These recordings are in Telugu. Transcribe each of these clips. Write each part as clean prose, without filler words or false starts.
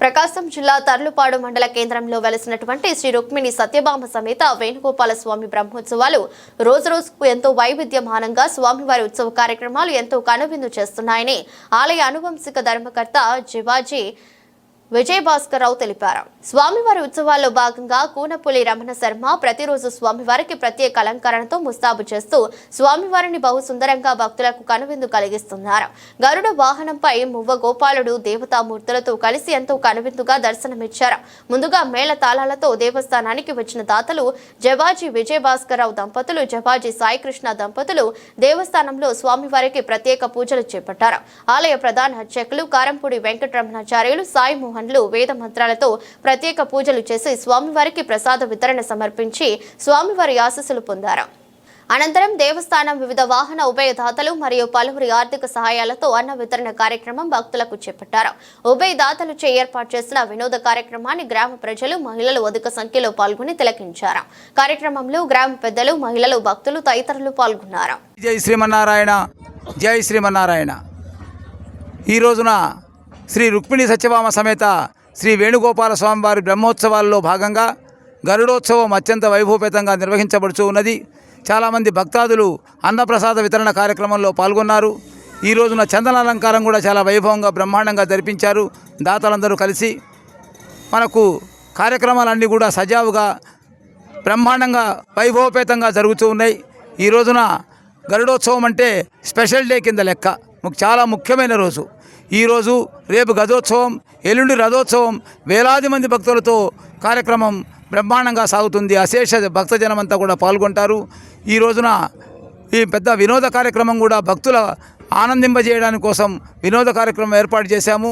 ప్రకాశం జిల్లా తర్లుపాడు మండల కేంద్రంలో వెలసినటువంటి శ్రీ రుక్మిణి సత్యభామ సమేత వేణుగోపాల స్వామి బ్రహ్మోత్సవాలు రోజురోజుకు ఎంతో వైవిధ్యమానంగా స్వామివారి ఉత్సవ కార్యక్రమాలు ఎంతో కనువిందు చేస్తున్నాయని ఆలయ అనువంశిక ధర్మకర్త జివాజీ విజయభాస్కర్రావు తెలిపారు. స్వామివారి ఉత్సవాల్లో భాగంగా కూనపులి రమణ శర్మ ప్రతిరోజు స్వామివారికి ప్రత్యేక అలంకరణతో ముస్తాబు చేస్తూ స్వామివారిని బహు సుందరంగా భక్తులకు కనువిందు కలిగిస్తున్నారు. గరుడ వాహనంపై మువ్వ గోపాలుడు దేవతామూర్తులతో కలిసి ఎంతో కనువిందుగా దర్శనమిచ్చారు. ముందుగా మేళ తాళాలతో దేవస్థానానికి వచ్చిన దాతలు జవాజీ విజయభాస్కర్రావు దంపతులు, జవాజీ సాయికృష్ణ దంపతులు దేవస్థానంలో స్వామివారికి ప్రత్యేక పూజలు చేపట్టారు. ఆలయ ప్రధాన అర్చకులు కారంపూడి వెంకటరమణాచార్యులు సాయి మోహన్లు వేద మంత్రాలతో ప్రత్యేక పూజలు చేసి స్వామివారికి ప్రసాద వితరణ సమర్పించి స్వామివారి ఆశీస్సులు పొందారు. అనంతరం దేవస్థానం వివిధ వాహన ఉభయదాతలు మరియు పలువురి ఆర్థిక సహాయాలతో అన్న వితరణ కార్యక్రమం భక్తులకు చేపట్టారు. ఉభయదాతలు ఏర్పాటు చేసిన వినోద కార్యక్రమాన్ని గ్రామ ప్రజలు, మహిళలు అధిక సంఖ్యలో పాల్గొని తిలకించారు. కార్యక్రమంలో గ్రామ పెద్దలు, మహిళలు, భక్తులు తదితరులు పాల్గొన్నారు. జై శ్రీమన్నారాయణ, జై శ్రీమన్నారాయణ. ఈ రోజున శ్రీ రుక్మిణి సత్యభామ సమేత శ్రీ వేణుగోపాల స్వామివారి బ్రహ్మోత్సవాల్లో భాగంగా గరుడోత్సవం అత్యంత వైభవపేతంగా నిర్వహించబడుతూ ఉన్నది. చాలామంది భక్తాదులు అన్నప్రసాద వితరణ కార్యక్రమంలో పాల్గొన్నారు. ఈ రోజున చందన అలంకారం కూడా చాలా వైభవంగా బ్రహ్మాండంగా జరిపించారు. దాతలందరూ కలిసి మనకు కార్యక్రమాలన్నీ కూడా సజావుగా బ్రహ్మాండంగా వైభవపేతంగా జరుగుతూ ఉన్నాయి. ఈ రోజున గరుడోత్సవం అంటే స్పెషల్ డే కింద లెక్క, చాలా ముఖ్యమైన రోజు. ఈరోజు రేపు గజోత్సవం, ఎల్లుండి రథోత్సవం, వేలాది మంది భక్తులతో కార్యక్రమం బ్రహ్మాండంగా సాగుతుంది. అశేష భక్తజనమంతా కూడా పాల్గొంటారు. ఈ రోజున ఈ పెద్ద వినోద కార్యక్రమం కూడా భక్తుల ఆనందింపజేయడానికి కోసం వినోద కార్యక్రమం ఏర్పాటు చేశాము.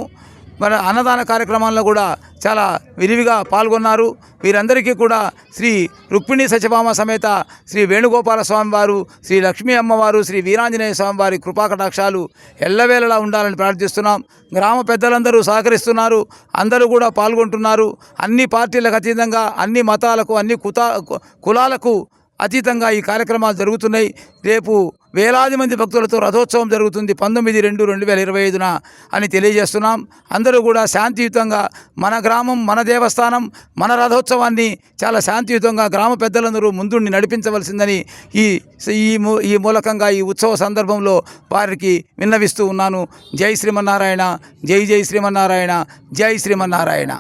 మన అన్నదాన కార్యక్రమాల్లో కూడా చాలా విరివిగా పాల్గొన్నారు. వీరందరికీ కూడా శ్రీ రుక్మిణి సత్యభామ సమేత శ్రీ వేణుగోపాల స్వామివారు, శ్రీ లక్ష్మీ అమ్మవారు, శ్రీ వీరాంజనేయ స్వామివారి కృపాకటాక్షాలు ఎల్లవేళలా ఉండాలని ప్రార్థిస్తున్నాం. గ్రామ పెద్దలందరూ సహకరిస్తున్నారు, అందరూ కూడా పాల్గొంటున్నారు. అన్ని పార్టీలకు అతీతంగా, అన్ని మతాలకు, అన్ని కులాలకు అతీతంగా ఈ కార్యక్రమాలు జరుగుతున్నాయి. రేపు వేలాది మంది భక్తులతో రథోత్సవం జరుగుతుంది 19/2/2025 అని తెలియజేస్తున్నాం. అందరూ కూడా శాంతియుతంగా మన గ్రామం, మన దేవస్థానం, మన రథోత్సవాన్ని చాలా శాంతియుతంగా గ్రామ పెద్దలందరూ ముందుండి నడిపించవలసిందని ఈ మూలకంగా ఈ ఉత్సవ సందర్భంలో వారికి విన్నవిస్తూ ఉన్నాను. జై శ్రీమన్నారాయణ, జై జై శ్రీమన్నారాయణ, జై శ్రీమన్నారాయణ.